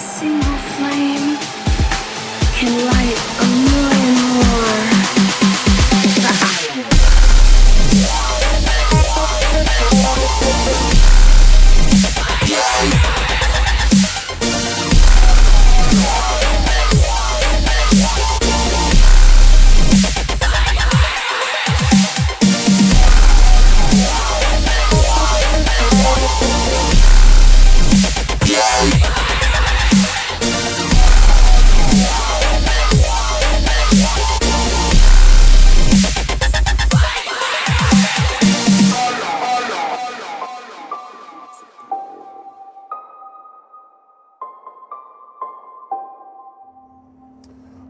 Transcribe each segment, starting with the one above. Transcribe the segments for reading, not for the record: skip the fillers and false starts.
single flame can light a million more.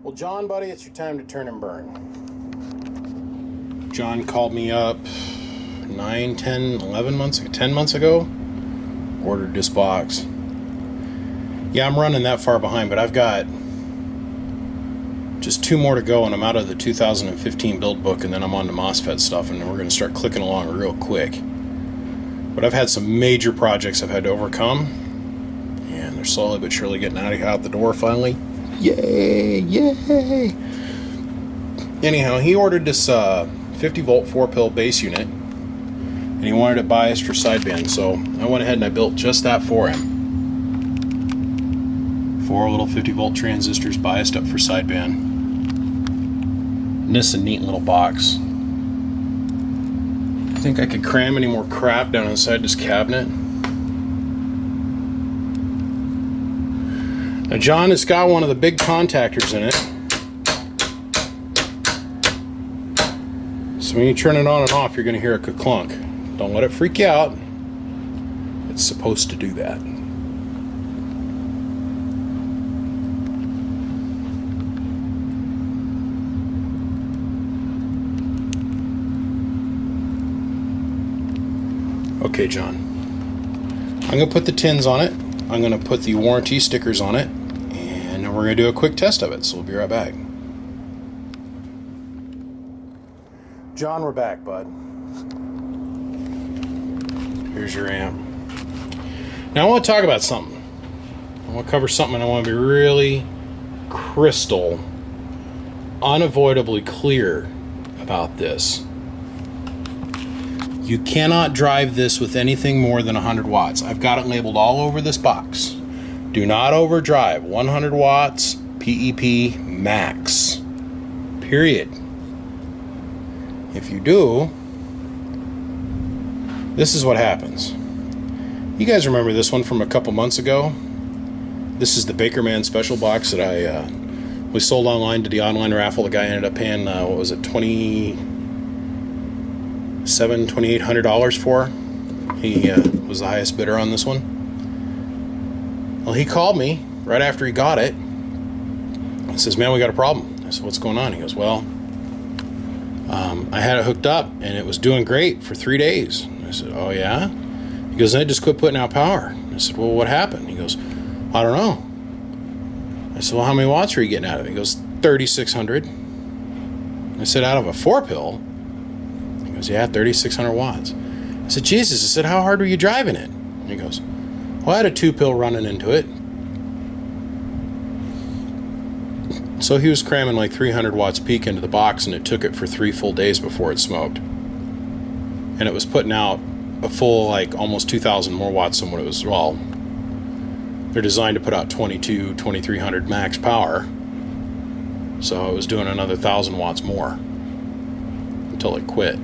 Well, John, buddy, it's your time to turn and burn. John called me up 9, 10, 11 months ago, 10 months ago, ordered this box. Yeah, I'm running that far behind, but I've got just 2 more to go, and I'm out of the 2015 build book, and then I'm on to MOSFET stuff, and we're going to start clicking along real quick. But I've had some major projects I've had to overcome, and they're slowly but surely getting out the door finally. Yay, yay! Anyhow, he ordered this 50-volt 4-pill base unit, and he wanted it biased for sideband, so I went ahead and I built just that for him. 4 little 50-volt transistors biased up for sideband. And this is a neat little box. I think I could cram any more crap down inside this cabinet. Now, John has got one of the big contactors in it. So when you turn it on and off, you're going to hear a ka-clunk. Don't let it freak you out. It's supposed to do that. Okay, John. I'm going to put the tins on it. I'm going to put the warranty stickers on it. And then we're going to do a quick test of it. So we'll be right back. John, we're back, bud. Here's your amp. Now I want to talk about something. I want to cover something, and I want to be really crystal, unavoidably clear about this. You cannot drive this with anything more than 100 watts. I've got it labeled all over this box. Do not overdrive. 100 watts, PEP max. Period. If you do, this is what happens. You guys remember this one from a couple months ago? This is the Bakerman special box that we sold online to the online raffle. The guy ended up paying, what was it, $2,800 for. He was the highest bidder on this one. Well, he called me right after he got it. He says, man, we got a problem. I said, what's going on? He goes, well, I had it hooked up and it was doing great for 3 days. I said, oh yeah? He goes, I just quit putting out power. I said, well, what happened? He goes, I don't know. I said, well, how many watts are you getting out of it? He goes, 3,600. I said, out of a 4-pill? He goes, yeah, 3,600 watts. I said, Jesus. I said, how hard were you driving it? And he goes, well, I had a 2-pill running into it. So he was cramming like 300 watts peak into the box, and it took it for 3 full days before it smoked. And it was putting out a full, like, almost 2,000 more watts than what it was. Well, they're designed to put out 2,300 max power. So it was doing another 1,000 watts more until it quit.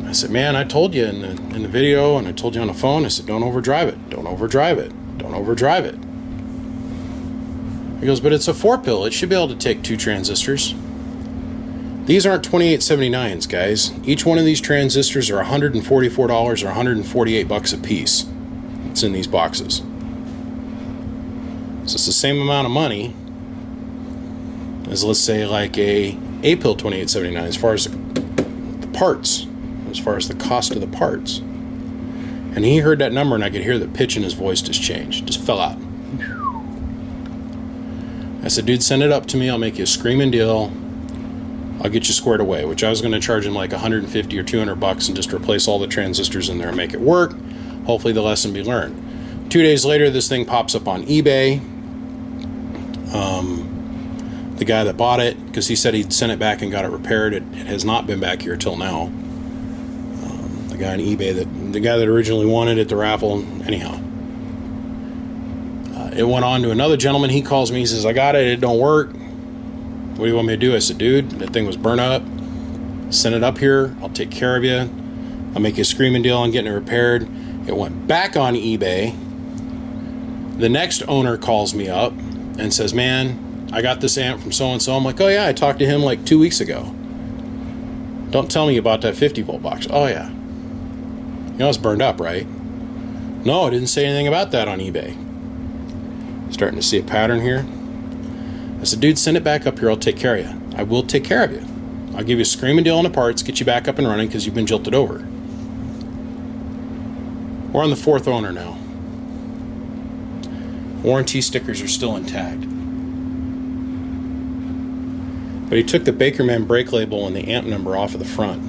I said, man, I told you in the video, and I told you on the phone, I said, don't overdrive it. Don't overdrive it. Don't overdrive it. He goes, but it's a 4-pill. It should be able to take 2 transistors. These aren't 2879s, guys. Each one of these transistors are $144 or $148 a piece. It's in these boxes. So it's the same amount of money as, let's say, like a 8-pill 2879 as far as the parts, as far as the cost of the parts. And he heard that number, and I could hear the pitch in his voice just change, just fell out. I said, dude, send it up to me. I'll make you a screaming deal. I'll get you squared away, which I was going to charge him like $150 or $200 and just replace all the transistors in there and make it work. Hopefully the lesson be learned. 2 days later, this thing pops up on eBay. The guy that bought it, because he said he'd sent it back and got it repaired, it has not been back here till now. The guy on eBay, the guy that originally wanted it, the raffle, anyhow. It went on to another gentleman. He calls me, he says, I got it, it don't work. What do you want me to do? I said, dude, that thing was burnt up. Send it up here, I'll take care of you. I'll make you a screaming deal on getting it repaired. It went back on eBay. The next owner calls me up and says, man, I got this amp from so-and-so. I'm like, oh yeah, I talked to him like 2 weeks ago. Don't tell me about that 50 volt box. Oh yeah. You know it's burned up, right? No, I didn't say anything about that on eBay. Starting to see a pattern here. I said, dude, send it back up here, I'll take care of you. I will take care of you. I'll give you a screaming deal on the parts, get you back up and running because you've been jilted over. We're on the 4th owner now. Warranty stickers are still intact. But he took the Bakerman brake label and the amp number off of the front.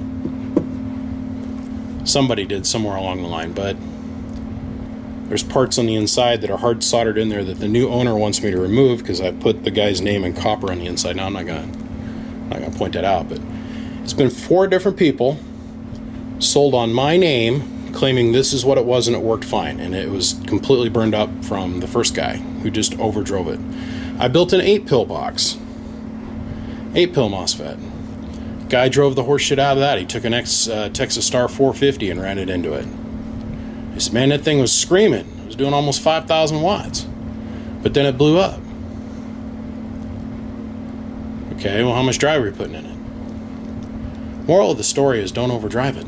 Somebody did somewhere along the line, but there's parts on the inside that are hard soldered in there that the new owner wants me to remove because I put the guy's name in copper on the inside. Now I'm not gonna point that out, but it's been 4 different people sold on my name claiming this is what it was and it worked fine, and it was completely burned up from the first guy who just overdrove it. I built an 8-pill box, 8-pill MOSFET. Guy drove the horse shit out of that. He took an Texas Star 450 and ran it into it. He said, man, that thing was screaming. It was doing almost 5,000 watts. But then it blew up. Okay, well, how much drive are you putting in it? Moral of the story is don't overdrive it.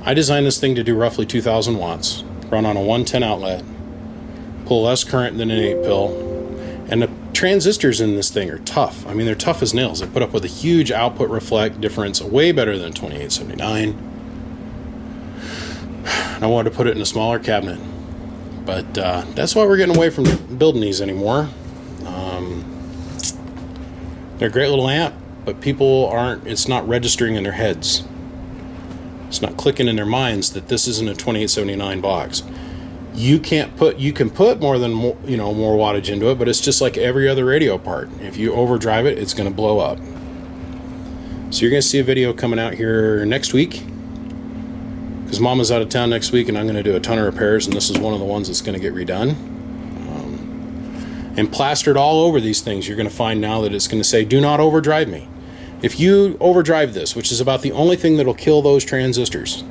I designed this thing to do roughly 2,000 watts, run on a 110 outlet, pull less current than an 8-pill, and the transistors in this thing are tough. I mean, they're tough as nails. They put up with a huge output reflect difference, way better than 2879. I wanted to put it in a smaller cabinet, but that's why we're getting away from building these anymore. They're a great little amp, but people aren't, it's not registering in their heads. It's not clicking in their minds that this isn't a 2879 box. You can put more wattage into it, but it's just like every other radio part. If you overdrive it, it's going to blow up. So you're going to see a video coming out here next week, because Mama's out of town next week, and I'm going to do a ton of repairs, and this is one of the ones that's going to get redone. And plastered all over these things, you're going to find now that it's going to say, do not overdrive me. If you overdrive this, which is about the only thing that'll kill those transistors,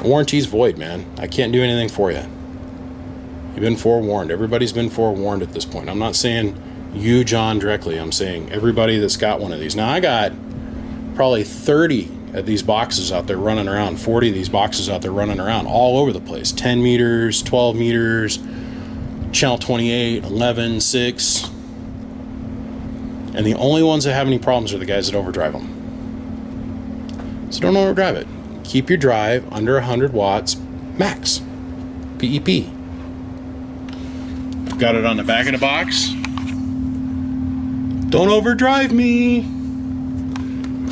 warranty's void, man. I can't do anything for you. You've been forewarned. Everybody's been forewarned at this point. I'm not saying you, John, directly. I'm saying everybody that's got one of these. Now, I got probably 30 of these boxes out there running around, 40 of these boxes out there running around all over the place. 10 meters, 12 meters, channel 28, 11, 6. And the only ones that have any problems are the guys that overdrive them. So don't overdrive it. Keep your drive under 100 watts max. PEP. I've got it on the back of the box. Don't overdrive me.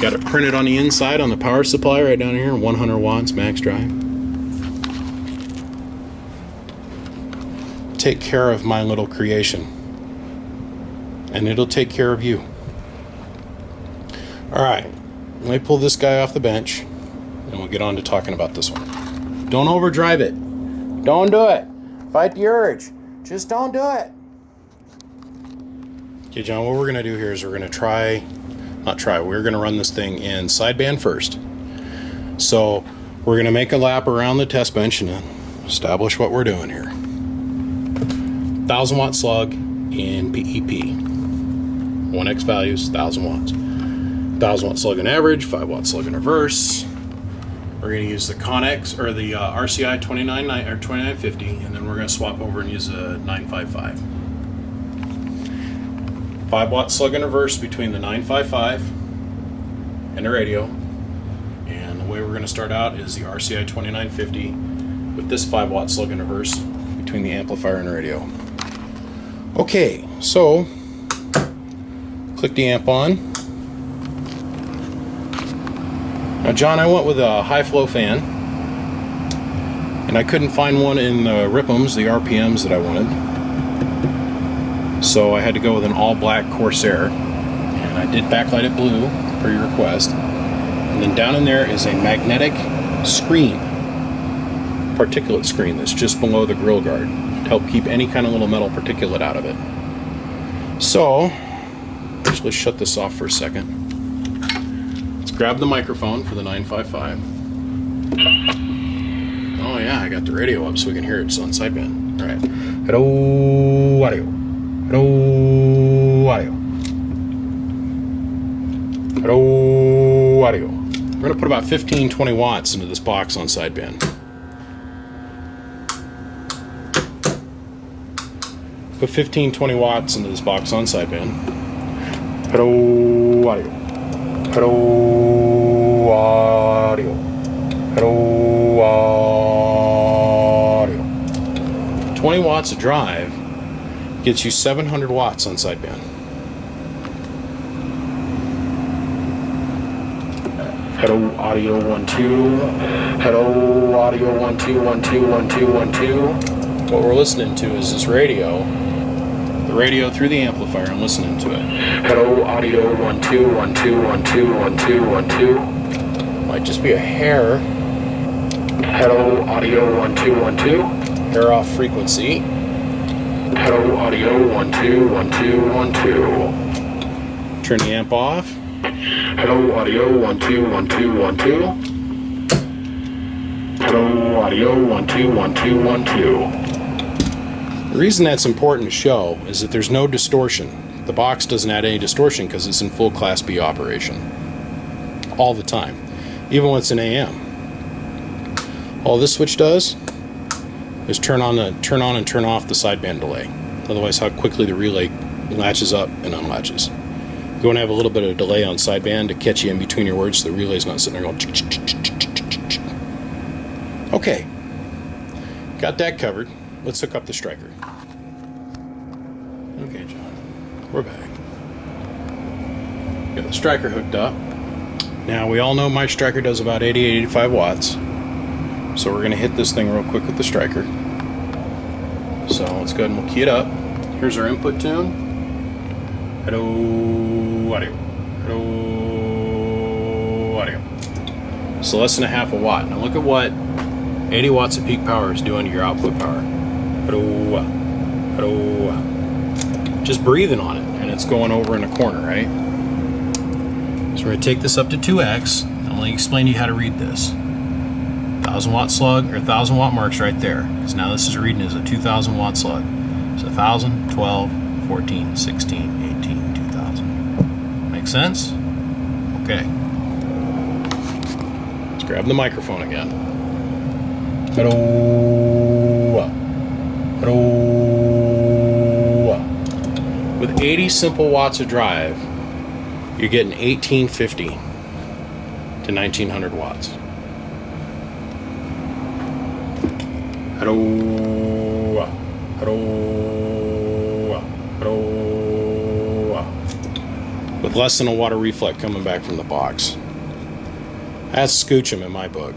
Got it printed on the inside on the power supply right down here, 100 watts max drive. Take care of my little creation, and it'll take care of you. All right, let me pull this guy off the bench, and we'll get on to talking about this one. Don't overdrive it. Don't do it. Fight the urge. Just don't do it. Okay, John, what we're going to do here is we're going to we're going to run this thing in sideband first. So we're going to make a lap around the test bench and establish what we're doing here. 1,000 watt slug in PEP. 1x values, 1,000 watts. 1,000 watt slug in average, 5 watt slug in reverse. We're going to use the Connex or the RCI 2950, and then we're going to swap over and use a 955. 5 watt slug in reverse between the 955 and the radio. And the way we're going to start out is the RCI 2950 with this 5 watt slug in reverse between the amplifier and the radio. Okay, so click the amp on. Now, John, I went with a high flow fan. And I couldn't find one in the RPMs, the RPMs that I wanted. So I had to go with an all-black Corsair. And I did backlight it blue, per your request. And then down in there is a magnetic screen, particulate screen that's just below the grill guard to help keep any kind of little metal particulate out of it. So, let's shut this off for a second. Let's grab the microphone for the 955. Oh yeah, I got the radio up so we can hear it. It's on sideband. All right. Hello, audio. Hello, audio. Hello, audio. We're going to put about 15-20 watts into this box on sideband. Put 15-20 watts into this box on sideband. Hello, audio. Hello, audio. Hello, audio. 20 watts of drive gets you 700 watts on sideband. Hello, audio 1 2. Hello, audio 1 2 1 2 1 2 1 2. What we're listening to is this radio. The radio through the amplifier. I'm listening to it. Hello, audio 1 2 1 2 1 2 1 2 1 2. Might just be a hair. Hello, audio 1 2 1 2. Hair off frequency. Hello, audio 1 2 1 2 1 2. Turn the amp off. Hello, audio 1 2 1 2 1 2. Hello, audio 1 2 1 2 1 2. The reason that's important to show is that there's no distortion. The box doesn't add any distortion because it's in full Class B operation. All the time. Even when it's in AM. All this switch does is turn on and turn off the sideband delay. Otherwise, how quickly the relay latches up and unlatches. You want to have a little bit of delay on sideband to catch you in between your words so the relay's not sitting there going Okay. Got that covered. Let's hook up the striker. Okay, John. We're back. Got the striker hooked up. Now, we all know my striker does about 80-85 watts. So we're going to hit this thing real quick with the striker. So let's go ahead and we'll key it up. Here's our input tune. Hello, audio. Hello, audio. So less than a half a watt. Now look at what 80 watts of peak power is doing to your output power. Hello, hello. Just breathing on it, and it's going over in a corner, right? So we're going to take this up to 2x, and I'm going to explain to you how to read this. 1,000 watt slug, or 1,000 watt marks right there. Because now this is reading as a 2,000 watt slug. So 1,000, 12, 14, 16, 18, 2,000. Make sense? Okay. Let's grab the microphone again. Hello. Hello. With 80 simple watts of drive, you're getting 1850 to 1900 watts. Hello. Hello. Hello. With less than a watt of reflect coming back from the box. That's scoochum in my book.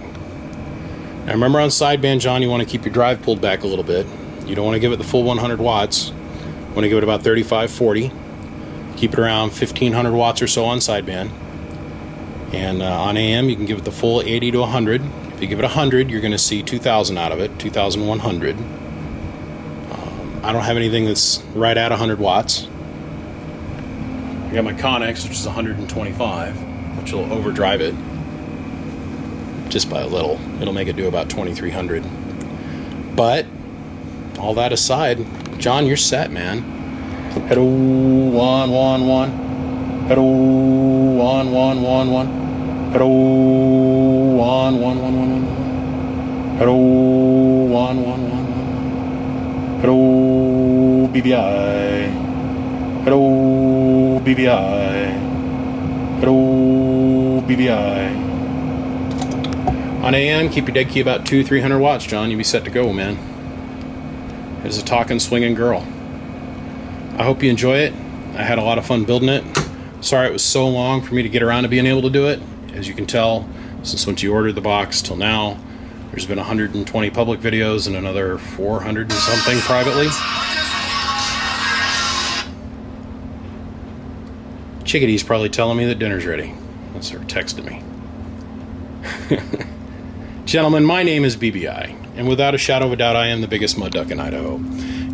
Now remember on sideband, John, you want to keep your drive pulled back a little bit. You don't want to give it the full 100 watts. You want to give it about 35, 40. Keep it around 1,500 watts or so on sideband. And on AM, you can give it the full 80 to 100. If you give it 100, you're going to see 2,000 out of it, 2,100. I don't have anything that's right at 100 watts. I got my Connex, which is 125, which will overdrive it just by a little. It'll make it do about 2,300. But all that aside, John, you're set, man. Hello, 1 1 1. Hello, 1 1 1 1. Hello, 1 1 1 1 1. Hello, 1 1 1 1. Hello, BBI. Hello, BBI. Hello, BBI. On AM, keep your dead key about 200-300 watts, John. You'll be set to go, man. It is a talking, swinging girl. I hope you enjoy it. I had a lot of fun building it. Sorry it was so long for me to get around to being able to do it. As you can tell, since once you ordered the box till now, There's been 120 public videos and another 400 and something privately. Chickadee's probably telling me that dinner's ready. That's her texting me. Gentlemen, my name is BBI, and without a shadow of a doubt, I am the biggest mud duck in Idaho.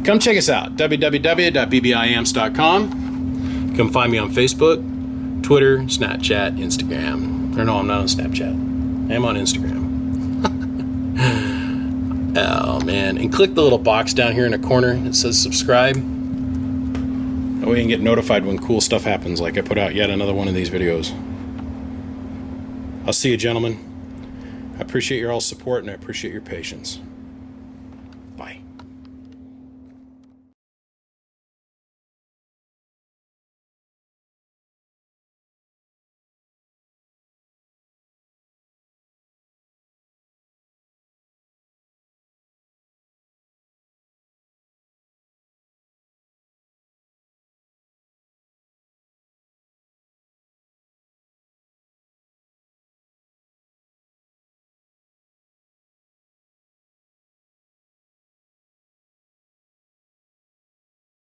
Come check us out, www.bbiamps.com. Come find me on Facebook, Twitter, Snapchat, Instagram. Or no, I'm not on Snapchat. I am on Instagram. Oh, man. And click the little box down here in the corner that says subscribe. That way you can get notified when cool stuff happens, like I put out yet another one of these videos. I'll see you, gentlemen. I appreciate your all support, and I appreciate your patience.